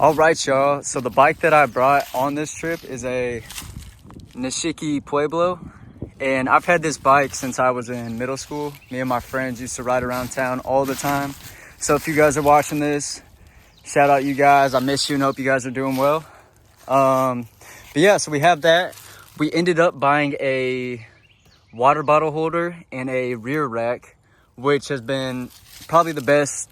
All right, y'all. So the bike that I brought on this trip is a Nishiki Pueblo. And I've had this bike since I was in middle school. Me and my friends used to ride around town all the time. So if you guys are watching this, shout out you guys. I miss you and hope you guys are doing well. But yeah, so we have that. We ended up buying a water bottle holder and a rear rack, which has been probably the best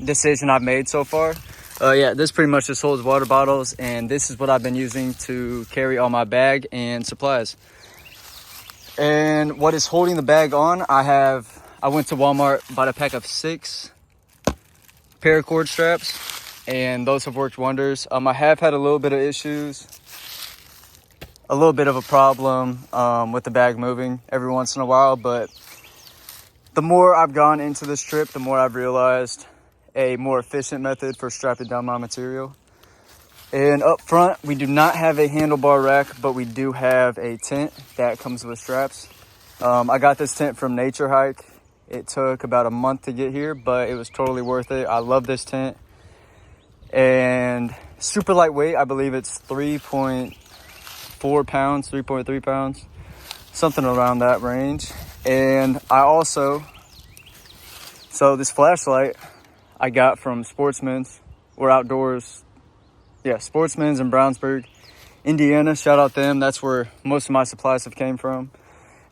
decision I've made so far. Yeah, this pretty much just holds water bottles, and this is what I've been using to carry all my bag and supplies. And what is holding the bag on, I went to Walmart, bought a pack of 6 paracord straps, and those have worked wonders. I have had a little bit of issues, a little bit of a problem with the bag moving every once in a while, but the more I've gone into this trip, the more I've realized a more efficient method for strapping down my material. And up front, we do not have a handlebar rack, but we do have a tent that comes with straps. I got this tent from Nature Hike. It took about a month to get here, but it was totally worth it. I love this tent. And super lightweight. I believe it's 3.4 pounds, 3.3 pounds, something around that range. And so this flashlight I got from Sportsman's. We're outdoors. Yeah, Sportsman's in Brownsburg, Indiana. Shout out them. That's where most of my supplies have came from.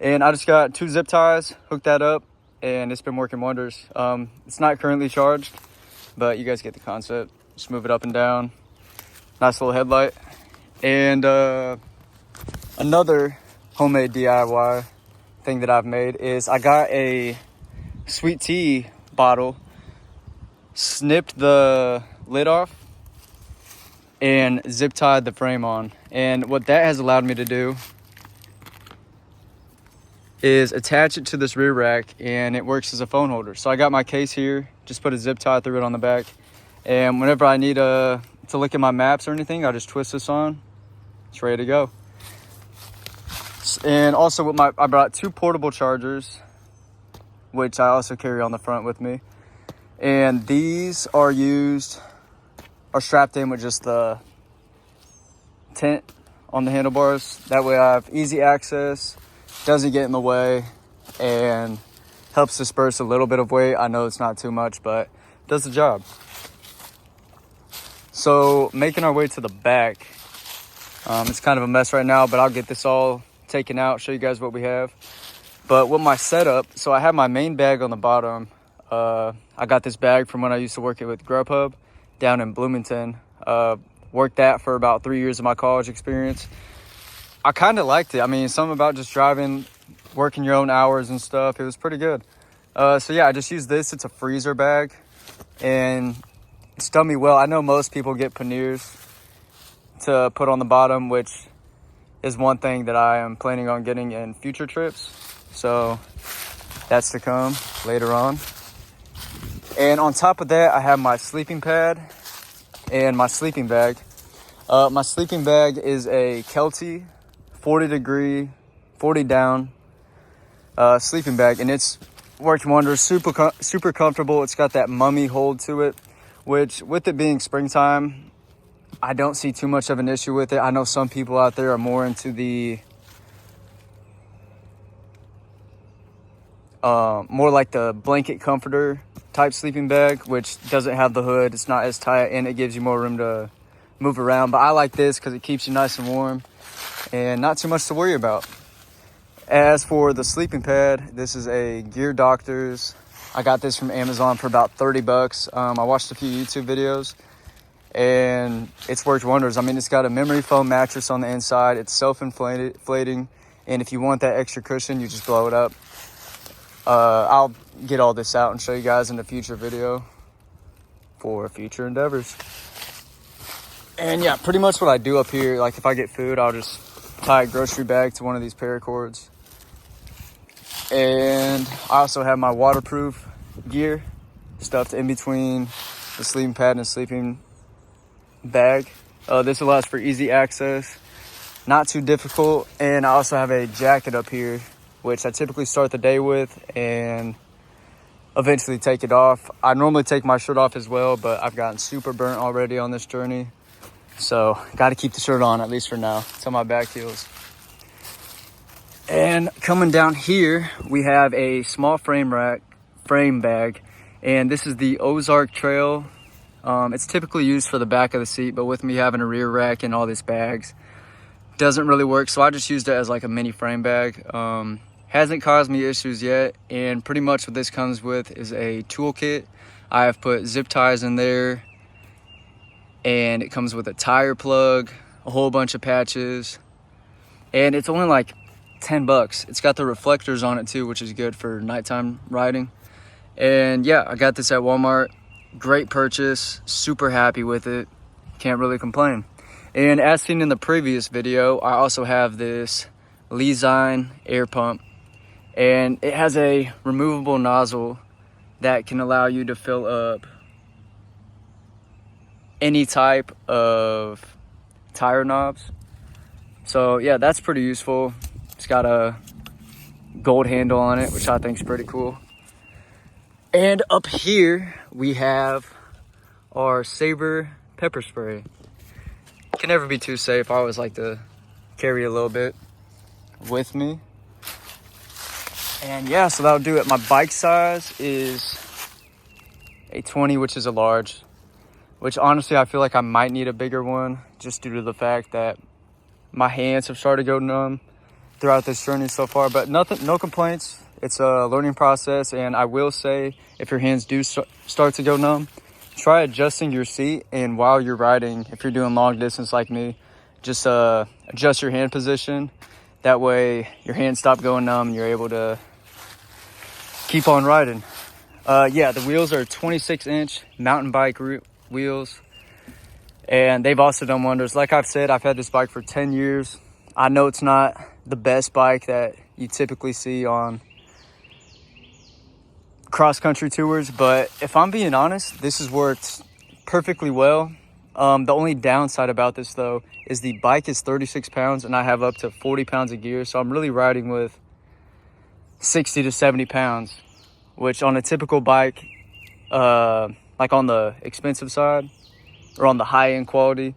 And I just got 2 zip ties, hooked that up, and it's been working wonders. It's not currently charged, but you guys get the concept. Just move it up and down. Nice little headlight. And another homemade DIY thing that I've made is I got a sweet tea bottle, snipped the lid off, and zip tied the frame on. And what that has allowed me to do is attach it to this rear rack, and it works as a phone holder. So I got my case here, just put a zip tie through it on the back, and whenever I need to look at my maps or anything, I just twist this on. It's ready to go. And also I brought 2 portable chargers, which I also carry on the front with me. And these are strapped in with just the tent on the handlebars. That way I have easy access, doesn't get in the way, and helps disperse a little bit of weight. I know it's not too much, but does the job. So making our way to the back. It's kind of a mess right now, but I'll get this all taken out, show you guys what we have. But with my setup, so I have my main bag on the bottom. I got this bag from when I used to work with Grubhub down in Bloomington. Worked that for about 3 years of my college experience. I kind of liked it. I mean, something about just driving, working your own hours and stuff. It was pretty good. So yeah, I just used this. It's a freezer bag, and it's done me well. I know most people get panniers to put on the bottom, which is one thing that I am planning on getting in future trips. So that's to come later on. And on top of that, I have my sleeping pad and my sleeping bag. My sleeping bag is a Kelty 40 down sleeping bag, and it's worked wonders. Super comfortable. It's got that mummy hold to it, which with it being springtime, I don't see too much of an issue with it. I know some people out there are more into the more like the blanket comforter type sleeping bag, which doesn't have the hood. It's not as tight, and it gives you more room to move around. But I like this because it keeps you nice and warm and not too much to worry about. As for the sleeping pad, this is a Gear Doctors. I got this from Amazon for about $30. I watched a few YouTube videos, and it's worked wonders. I mean, it's got a memory foam mattress on the inside. It's self-inflating, and if you want that extra cushion, you just blow it up. I'll get all this out and show you guys in a future video for future endeavors. And yeah, pretty much what I do up here, like if I get food, I'll just tie a grocery bag to one of these paracords. And I also have my waterproof gear stuffed in between the sleeping pad and the sleeping bag. This allows for easy access, not too difficult. And I also have a jacket up here, which I typically start the day with, and eventually take it off. I normally take my shirt off as well, but I've gotten super burnt already on this journey. So got to keep the shirt on, at least for now, till my back heals. And coming down here, we have a small frame bag, and this is the Ozark Trail. It's typically used for the back of the seat, but with me having a rear rack and all these bags, doesn't really work. So I just used it as like a mini frame bag. Hasn't caused me issues yet, and pretty much what this comes with is a toolkit. I have put zip ties in there, and it comes with a tire plug, a whole bunch of patches, and it's only like $10. It's got the reflectors on it too, which is good for nighttime riding. And yeah, I got this at Walmart. Great purchase, super happy with it, can't really complain. And as seen in the previous video, I also have this Lezyne air pump, and it has a removable nozzle that can allow you to fill up any type of tire knobs. So yeah, that's pretty useful. It's got a gold handle on it, which I think is pretty cool. And up here we have our Sabre pepper spray. Can never be too safe. I always like to carry a little bit with me. And yeah, so that'll do it. My bike size is a 20, which is a large, which honestly I feel like I might need a bigger one just due to the fact that my hands have started to go numb throughout this journey so far. But no complaints. It's a learning process, and I will say, if your hands do start to go numb, try adjusting your seat. And while you're riding, if you're doing long distance like me, just adjust your hand position. That way your hands stop going numb and you're able to keep on riding. Yeah, the wheels are 26-inch mountain bike wheels, and they've also done wonders. Like I've said, I've had this bike for 10 years. I know it's not the best bike that you typically see on cross-country tours, but if I'm being honest, this has worked perfectly well. The only downside about this though is the bike is 36 pounds and I have up to 40 pounds of gear, so I'm really riding with 60 to 70 pounds, which on a typical bike, like on the expensive side or on the high-end quality,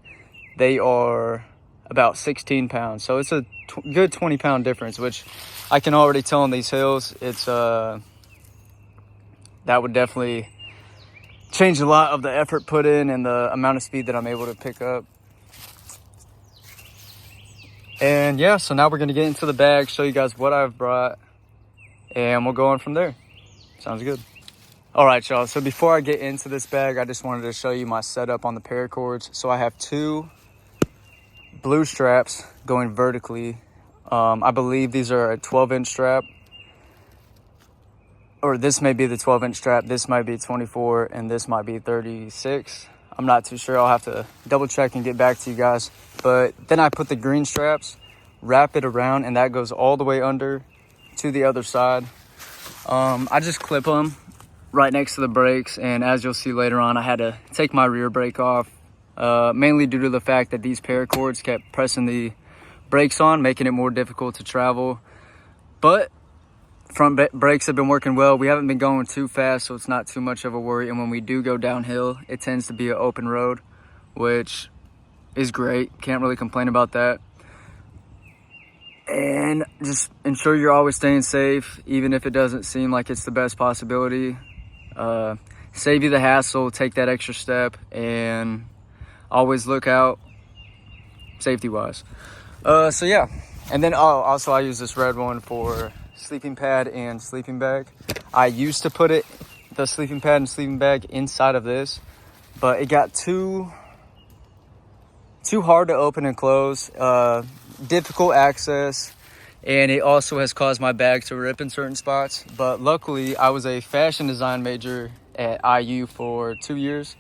they are about 16 pounds. So it's a good 20-pound difference, which I can already tell on these hills. It's that would definitely change a lot of the effort put in and the amount of speed that I'm able to pick up. And yeah, so now we're going to get into the bag, show you guys what I've brought, and we'll go on from there. Sounds good. All right, y'all. So before I get into this bag, I just wanted to show you my setup on the paracords. So I have two blue straps going vertically. I believe these are a 12-inch strap, or this may be the 12-inch strap, this might be 24, and this might be 36. I'm not too sure. I'll have to double check and get back to you guys. But then I put the green straps, wrap it around, and that goes all the way under to the other side. I just clip them right next to the brakes, and as you'll see later on, I had to take my rear brake off, mainly due to the fact that these paracords kept pressing the brakes on, making it more difficult to travel. But front brakes have been working well. We haven't been going too fast, so it's not too much of a worry. And when we do go downhill, it tends to be an open road, which is great. Can't really complain about that. And just ensure you're always staying safe, even if it doesn't seem like it's the best possibility. Save you the hassle, take that extra step, and always look out safety-wise. So yeah, and then also I use this red one for sleeping pad and sleeping bag. I used to put the sleeping pad and sleeping bag inside of this, but it got too hard to open and close, difficult access, and it also has caused my bag to rip in certain spots. But luckily, I was a fashion design major at IU for 2 years,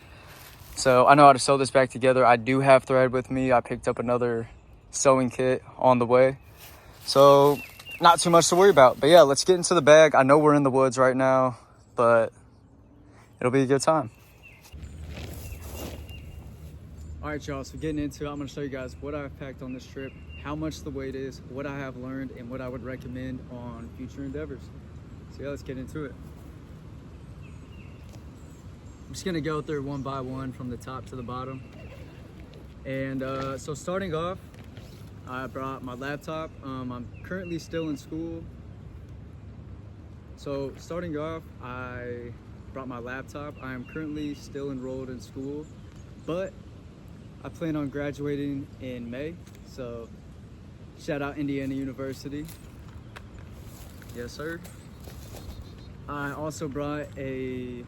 so I know how to sew this back together. I do have thread with me. I picked up another sewing kit on the way, so not too much to worry about. But yeah, let's get into the bag. I know we're in the woods right now, but it'll be a good time. All right, y'all, so getting into it, I'm going to show you guys what I've packed on this trip, how much the weight is, what I have learned, and what I would recommend on future endeavors. So yeah, let's get into it. I'm just gonna go through one by one from the top to the bottom. And so starting off, I brought my laptop. I'm currently still in school. So starting off, I brought my laptop. I am currently still enrolled in school, but I plan on graduating in May. So shout out Indiana University. Yes, sir. I also brought a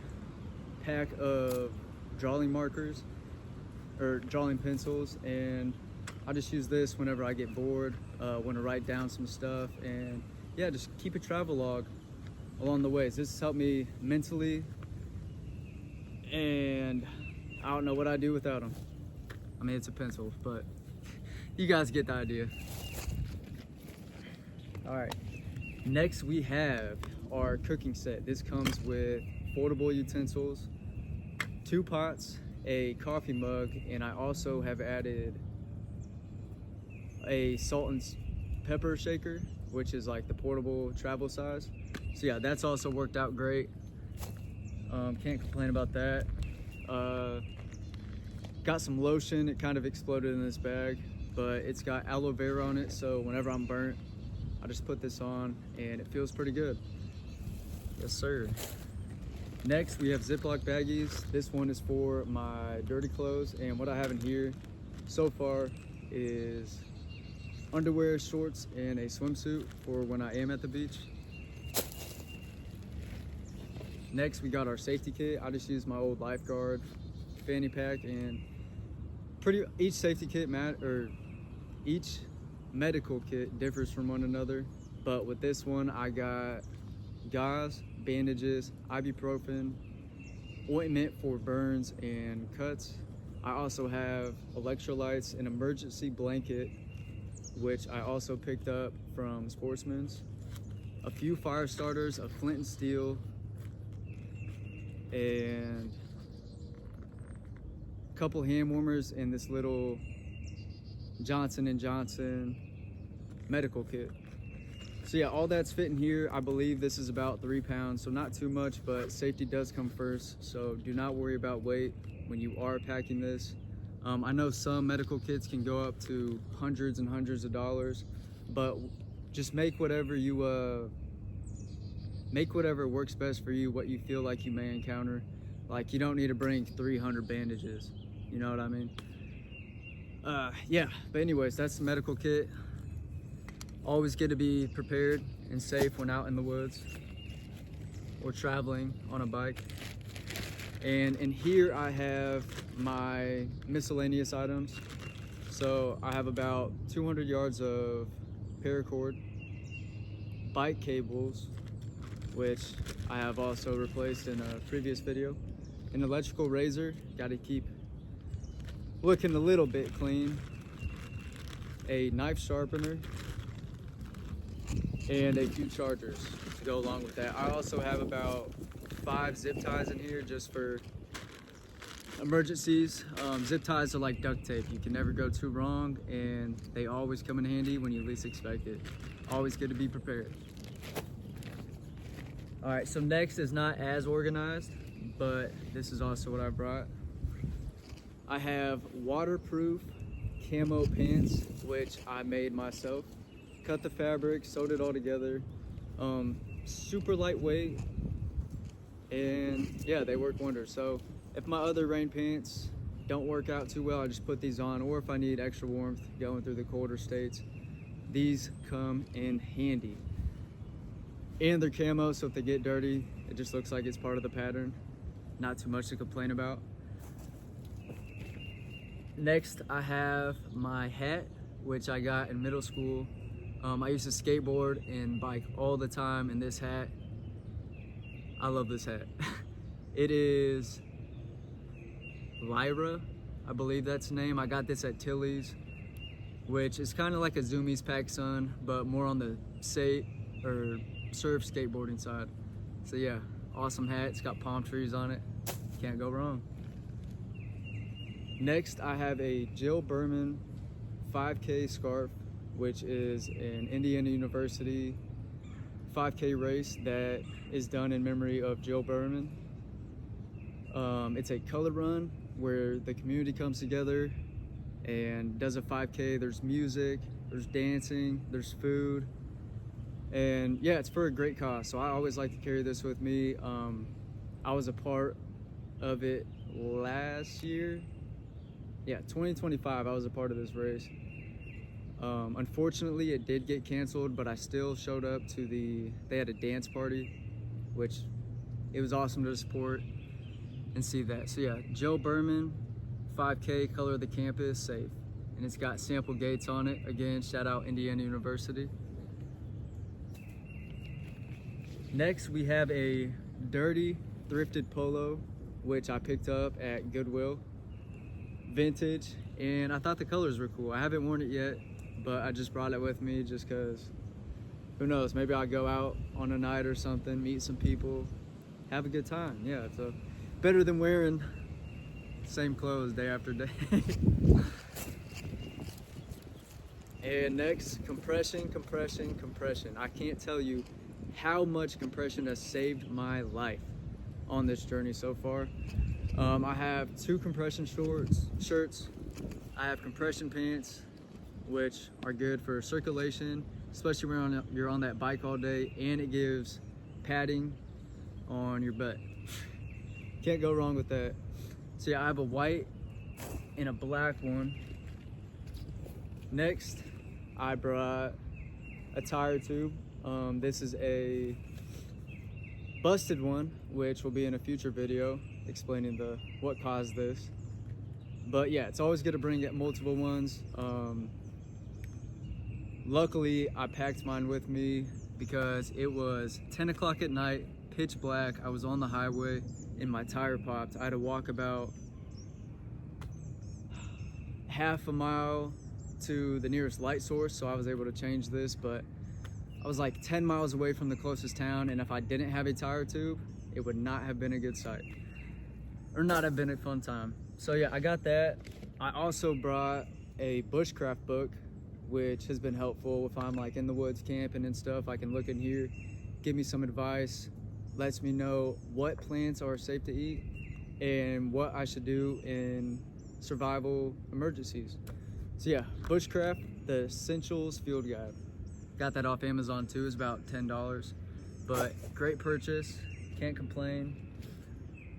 pack of drawing markers or drawing pencils, and I just use this whenever I get bored, want to write down some stuff, and yeah, just keep a travel log along the ways. This has helped me mentally, and I don't know what I'd do without them. I mean, it's a pencil, but you guys get the idea. All right, next we have our cooking set. This comes with foldable utensils, 2 pots, a coffee mug, and I also have added a salt and pepper shaker, which is like the portable travel size. So yeah, that's also worked out great. Can't complain about that. Got some lotion. It kind of exploded in this bag, but it's got aloe vera on it, so whenever I'm burnt, I just put this on and it feels pretty good. Yes, sir. Next, we have Ziploc baggies. This one is for my dirty clothes, and what I have in here so far is underwear, shorts, and a swimsuit for when I am at the beach. Next, we got our safety kit. I just use my old lifeguard fanny pack, and each safety kit each medical kit differs from one another, but with this one I got gauze, bandages, ibuprofen, ointment for burns and cuts. I also have electrolytes, an emergency blanket, which I also picked up from Sportsman's, a few fire starters, a flint and steel, and a couple hand warmers, and this little Johnson & Johnson medical kit. So yeah, all that's fitting here. I believe this is about 3 pounds, so not too much, but safety does come first. So do not worry about weight when you are packing this. I know some medical kits can go up to hundreds and hundreds of dollars, but just make whatever works best for you, what you feel like you may encounter. Like, you don't need to bring 300 bandages, you know what I mean? Yeah, but anyways, that's the medical kit. Always good to be prepared and safe when out in the woods or traveling on a bike. And in here I have my miscellaneous items. So I have about 200 yards of paracord, bike cables, which I have also replaced in a previous video, an electrical razor, got to keep looking a little bit clean, a knife sharpener, and a few chargers to go along with that. I also have about 5 zip ties in here just for emergencies. Zip ties are like duct tape. You can never go too wrong, and they always come in handy when you least expect it. Always good to be prepared. All right, so next is not as organized, but this is also what I brought. I have waterproof camo pants, which I made myself. Cut the fabric, sewed it all together. Super lightweight, and yeah, they work wonders. So if my other rain pants don't work out too well, I just put these on, or if I need extra warmth going through the colder states, these come in handy. And they're camo, so if they get dirty, it just looks like it's part of the pattern. Not too much to complain about. Next, I have my hat, which I got in middle school. I used to skateboard and bike all the time in this hat. I love this hat. It is Lyra, I believe that's the name. I got this at Tilly's, which is kind of like a Zoomies PacSun, but more on the surf skateboarding side. So yeah, awesome hat. It's got palm trees on it. Can't go wrong. Next, I have a Jill Berman 5K scarf, which is an Indiana University 5K race that is done in memory of Jill Berman. It's a color run where the community comes together and does a 5K. There's music, there's dancing, there's food, and yeah, it's for a great cause. So I always like to carry this with me. I was a part of it last year. Yeah, 2025, I was a part of this race. Unfortunately, it did get canceled, but I still showed up to they had a dance party, which it was awesome to support and see that. So yeah, Joe Berman, 5K, color of the campus, safe. And it's got sample gates on it. Again, shout out Indiana University. Next, we have a dirty thrifted polo, which I picked up at Goodwill. Vintage, and I thought the colors were cool. I haven't worn it yet, but I just brought it with me just because, who knows, maybe I'll go out on a night or something, meet some people, have a good time. Yeah, it's better than wearing same clothes day after day. And next, compression. I can't tell you how much compression has saved my life on this journey so far. I have 2 compression shirts. I have compression pants, which are good for circulation, especially when you're on that bike all day, and it gives padding on your butt. Can't go wrong with that. So yeah, I have a white and a black one. Next, I brought a tire tube. This is a busted one, which will be in a future video explaining what caused this. But yeah, it's always good to bring multiple ones. Luckily, I packed mine with me because it was 10 o'clock at night, pitch black. I was on the highway and my tire popped. I had to walk about half a mile to the nearest light source, so I was able to change this, but I was like 10 miles away from the closest town, and if I didn't have a tire tube, it would not have been a good sight, or not have been a fun time. So yeah, I got that. I also brought a bushcraft book, which has been helpful if I'm like in the woods camping and stuff. I can look in here, give me some advice, lets me know what plants are safe to eat and what I should do in survival emergencies. So yeah, bushcraft, the essentials field guide. Got that off Amazon too. It's about $10, but great purchase, can't complain.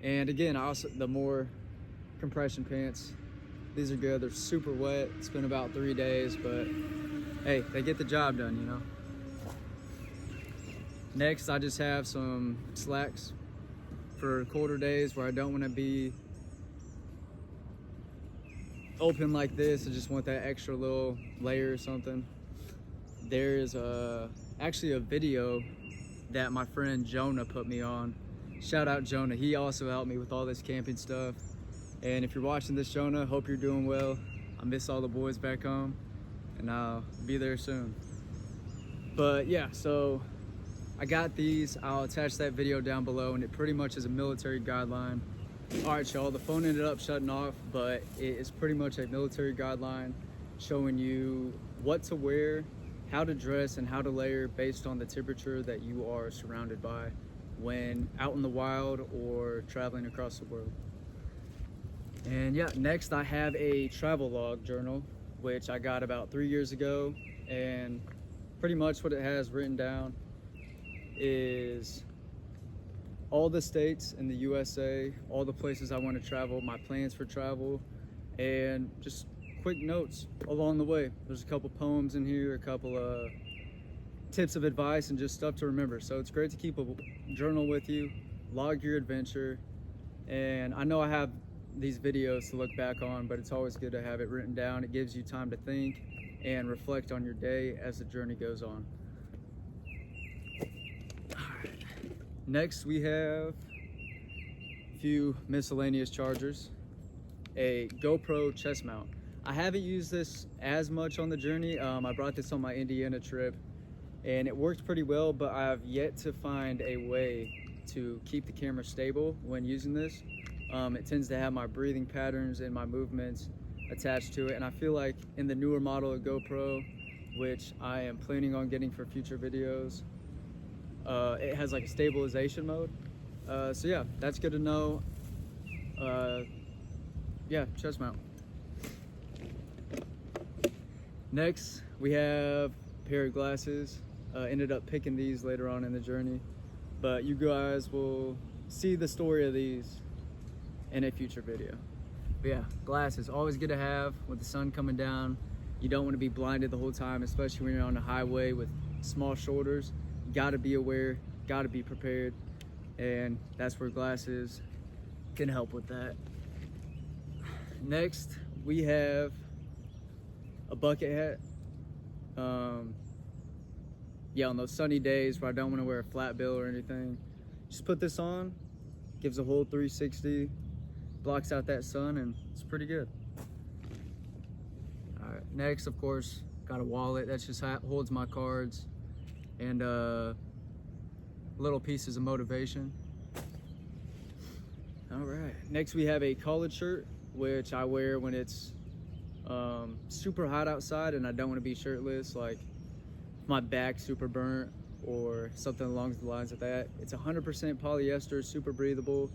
And again, the more compression pants, these are good. They're super wet. It's been about 3 days, but hey, they get the job done, you know. Next, I just have some slacks for colder days where I don't want to be open like this. I just want that extra little layer or something. There's actually a video that my friend Jonah put me on. Shout out Jonah. He also helped me with all this camping stuff. And if you're watching this, Jonah, hope you're doing well. I miss all the boys back home, and I'll be there soon. But yeah, so I got these. I'll attach that video down below, and it pretty much is a military guideline. All right, y'all, the phone ended up shutting off, but it is pretty much a military guideline showing you what to wear, how to dress, and how to layer based on the temperature that you are surrounded by when out in the wild or traveling across the world. And yeah, next I have a travel log journal, which I got about 3 years ago, and pretty much what it has written down is all the states in the USA, all the places I want to travel, my plans for travel, and just quick notes along the way. There's a couple poems in here, a couple of tips of advice, and just stuff to remember. So it's great to keep a journal with you, log your adventure. And I know I have these videos to look back on, but it's always good to have it written down. It gives you time to think and reflect on your day as the journey goes on. Next, we have a few miscellaneous chargers, a GoPro chest mount. I haven't used this as much on the journey. I brought this on my Indiana trip, and it worked pretty well, but I've yet to find a way to keep the camera stable when using this. It tends to have my breathing patterns and my movements attached to it, and I feel like in the newer model of GoPro, which I am planning on getting for future videos, it has like a stabilization mode. So yeah, that's good to know. Yeah, chest mount. Next, we have a pair of glasses. Ended up picking these later on in the journey, but you guys will see the story of these in a future video. But yeah, glasses, always good to have with the sun coming down. You don't want to be blinded the whole time, especially when you're on the highway with small shoulders. Got to be aware, got to be prepared, and that's where glasses can help with that. Next, we have a bucket hat. Yeah, on those sunny days where I don't want to wear a flat bill or anything, just put this on, gives a whole 360, blocks out that sun, and it's pretty good. All right, next, of course, got a wallet that just holds my cards and little pieces of motivation. All right, next we have a collared shirt, which I wear when it's super hot outside and I don't want to be shirtless, like my back's super burnt or something along the lines of that. It's 100% polyester, super breathable.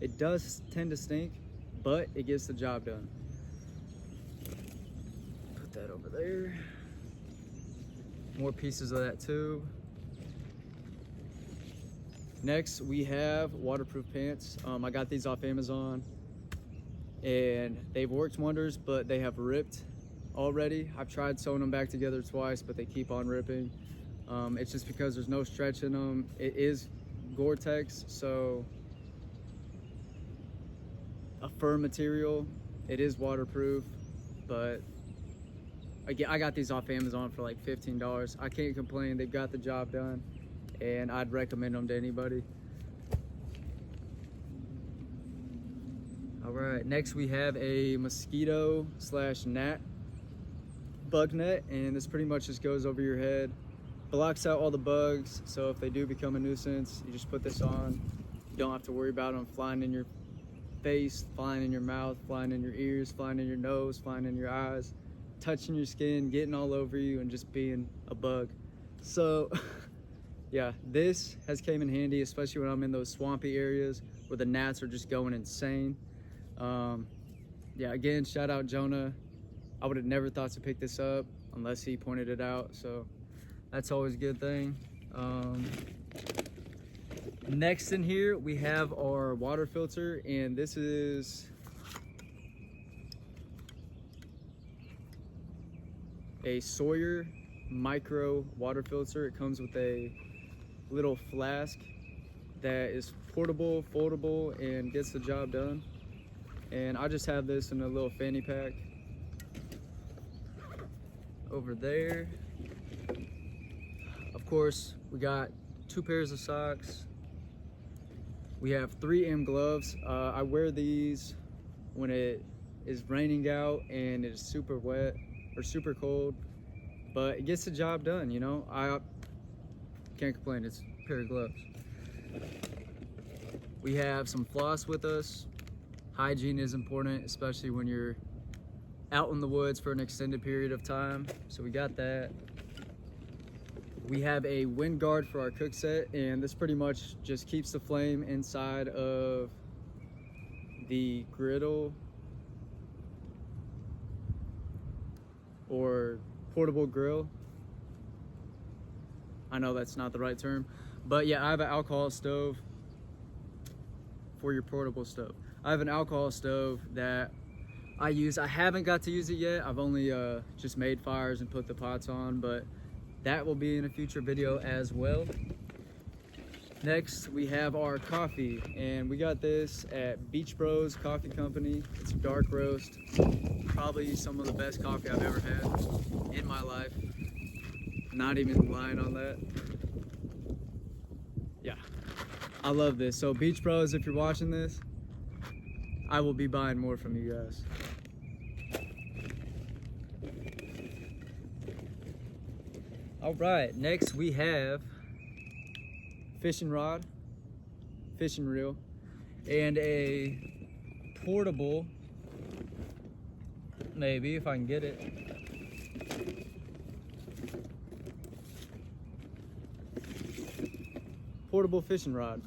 It does tend to stink, but it gets the job done. Put that over there. More pieces of that too. Next, we have waterproof pants. I got these off Amazon and they've worked wonders, but they have ripped already. I've tried sewing them back together twice, but they keep on ripping. It's just because there's no stretch in them. It is Gore-Tex, so a fur material. It is waterproof, but again, I got these off Amazon for like $15. I can't complain. They've got the job done, and I'd recommend them to anybody. All right, next we have a mosquito / gnat bug net, and this pretty much just goes over your head, blocks out all the bugs, so if they do become a nuisance, you just put this on. You don't have to worry about them flying in your face, flying in your mouth, flying in your ears, flying in your nose, flying in your eyes, touching your skin, getting all over you, and just being a bug. So yeah, this has came in handy, especially when I'm in those swampy areas where the gnats are just going insane. Yeah, again, shout out Jonah. I would have never thought to pick this up unless he pointed it out, so that's always a good thing. Next in here, we have our water filter, and this is a Sawyer micro water filter. It comes with a little flask that is portable, foldable, and gets the job done. And I just have this in a little fanny pack over there. Of course, we got 2 pairs of socks. We have 3M gloves. I wear these when it is raining out and it is super wet or super cold, but it gets the job done, you know? I can't complain, it's a pair of gloves. We have some floss with us. Hygiene is important, especially when you're out in the woods for an extended period of time, so we got that. We have a wind guard for our cook set, and this pretty much just keeps the flame inside of the griddle or portable grill. I know that's not the right term, but yeah, I have an alcohol stove for your portable stove. I have an alcohol stove that I use. I haven't got to use it yet. I've only just made fires and put the pots on, but that will be in a future video as well. Next, we have our coffee, and we got this at Beach Bros Coffee Company. It's a dark roast. Probably some of the best coffee I've ever had in my life. Not even lying on that. Yeah, I love this. So Beach Bros, if you're watching this, I will be buying more from you guys. All right, next we have fishing rod, fishing reel, and a portable, maybe if I can get it. Portable fishing rod.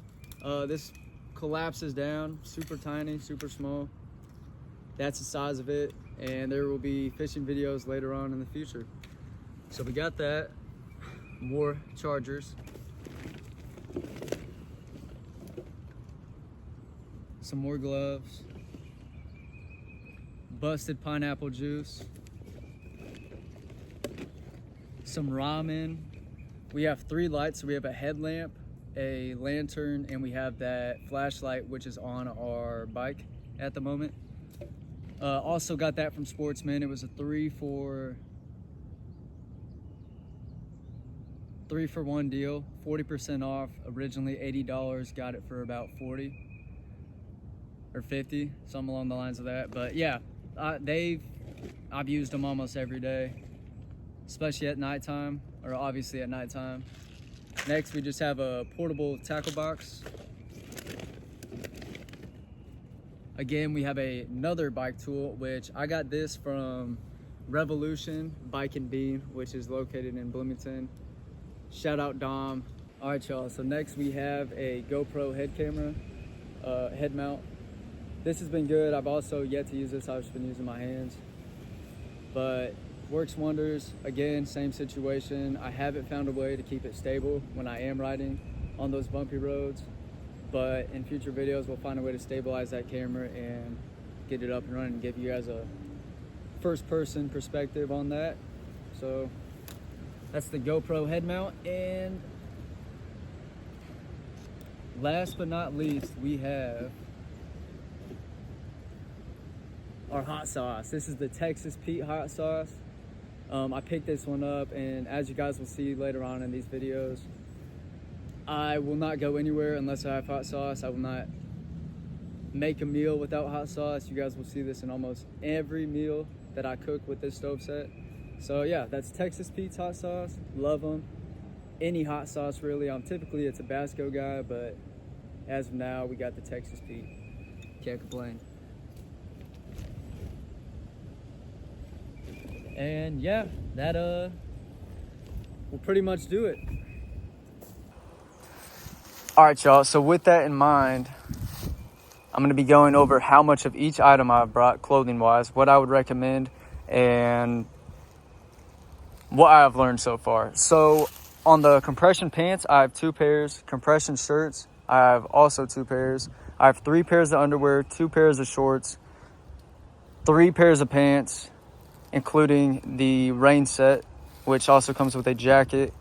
This collapses down, super tiny, super small. That's the size of it, and there will be fishing videos later on in the future. So we got that, more chargers. Some more gloves. Busted pineapple juice. Some ramen. We have 3 lights, so we have a headlamp, a lantern, and we have that flashlight which is on our bike at the moment. Also got that from Sportsman. It was a 3 for 1 deal, 40% off. Originally $80, got it for about 40 or 50, something along the lines of that. But yeah, I've used them almost every day, especially at nighttime, or obviously at nighttime. Next, we just have a portable tackle box. Again, we have another bike tool, which I got this from Revolution Bike and Bean, which is located in Bloomington. Shout out Dom. All right, y'all, so next we have a GoPro head camera, head mount. This has been good. I've also yet to use this. I've just been using my hands, but works wonders. Again, same situation. I haven't found a way to keep it stable when I am riding on those bumpy roads, but in future videos, we'll find a way to stabilize that camera and get it up and running and give you guys a first-person perspective on that. So that's the GoPro head mount. And last but not least, we have our hot sauce. This is the Texas Pete hot sauce. I picked this one up, and as you guys will see later on in these videos, I will not go anywhere unless I have hot sauce. I will not make a meal without hot sauce. You guys will see this in almost every meal that I cook with this stove set. So yeah, that's Texas Pete's hot sauce. Love them. Any hot sauce really. I'm typically a Tabasco guy, but as of now, we got the Texas Pete. Can't complain. And yeah, that will pretty much do it. All right, y'all, so with that in mind, I'm gonna be going over how much of each item I've brought clothing wise, what I would recommend, and what I've learned so far. So on the compression pants, I have 2 pairs. Compression shirts, I have also 2 pairs. I have 3 pairs of underwear, 2 pairs of shorts, 3 pairs of pants, including the rain set, which also comes with a jacket.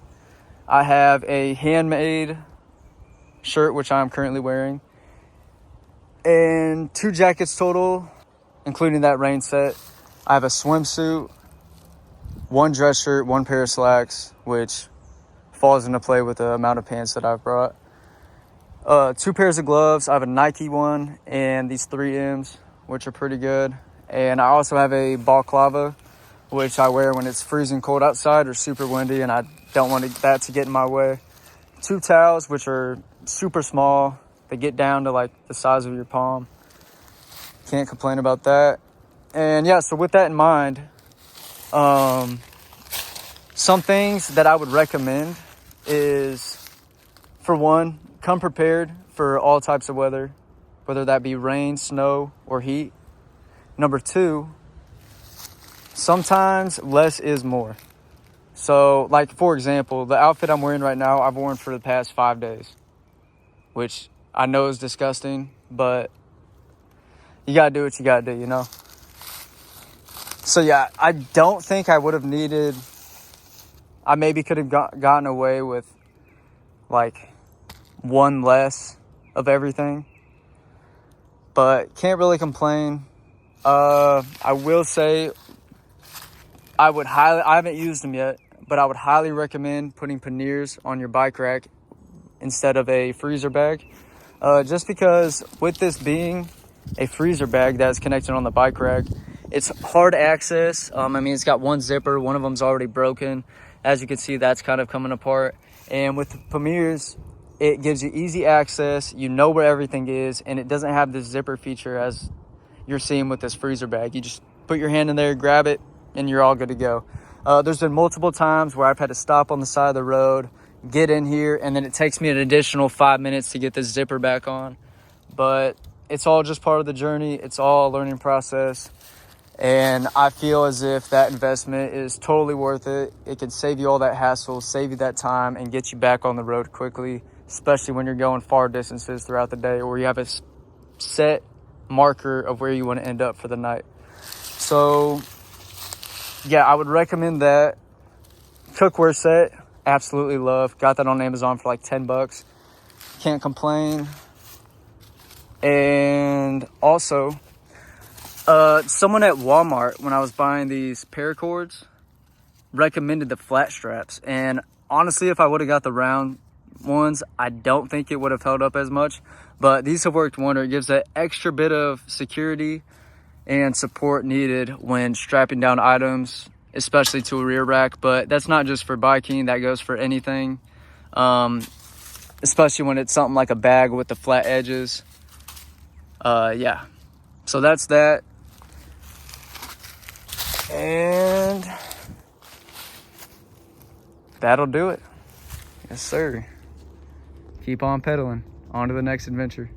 I have a handmade shirt, which I'm currently wearing, and 2 jackets total, including that rain set. I have a swimsuit, 1 dress shirt, 1 pair of slacks, which falls into play with the amount of pants that I've brought. 2 pairs of gloves. I have a Nike one and these 3Ms, which are pretty good. And I also have a balaclava, which I wear when it's freezing cold outside or super windy and I don't want that to get in my way. 2 towels, which are super small. They get down to like the size of your palm. Can't complain about that. And yeah, so with that in mind, some things that I would recommend is, for one, come prepared for all types of weather, whether that be rain, snow, or heat. Number 2, sometimes less is more. So, like, for example, the outfit I'm wearing right now, I've worn for the past 5 days, which I know is disgusting, but you gotta do what you gotta do, you know? So, yeah, I don't think I would have needed, I maybe could have gotten away with, like, 1 less of everything, but can't really complain. I will say, I haven't used them yet, but I would highly recommend putting panniers on your bike rack instead of a freezer bag. Just because with this being a freezer bag that's connected on the bike rack, it's hard access. I mean, it's got 1 zipper. One of them's already broken. As you can see, that's kind of coming apart. And with the panniers, it gives you easy access. You know where everything is, and it doesn't have this zipper feature as you're seeing with this freezer bag. You just put your hand in there, grab it, and you're all good to go. There's been multiple times where I've had to stop on the side of the road, get in here, and then it takes me an additional 5 minutes to get this zipper back on. but it's all just part of the journey. It's all a learning process. And I feel as if that investment is totally worth it. It can save you all that hassle, save you that time, and get you back on the road quickly, especially when you're going far distances throughout the day or you have a set marker of where you want to end up for the night. So, yeah, I would recommend that. Cookware set, absolutely love. Got that on Amazon for like $10. Can't complain. And also, someone at Walmart, when I was buying these paracords, recommended the flat straps. And honestly, if I would have got the round ones, I don't think it would have held up as much. But these have worked wonder. It gives that extra bit of security and support needed when strapping down items, especially to a rear rack. But that's not just for biking. That goes for anything, especially when it's something like a bag with the flat edges. Yeah. So that's that. And that'll do it. Yes, sir. Keep on pedaling. On to the next adventure.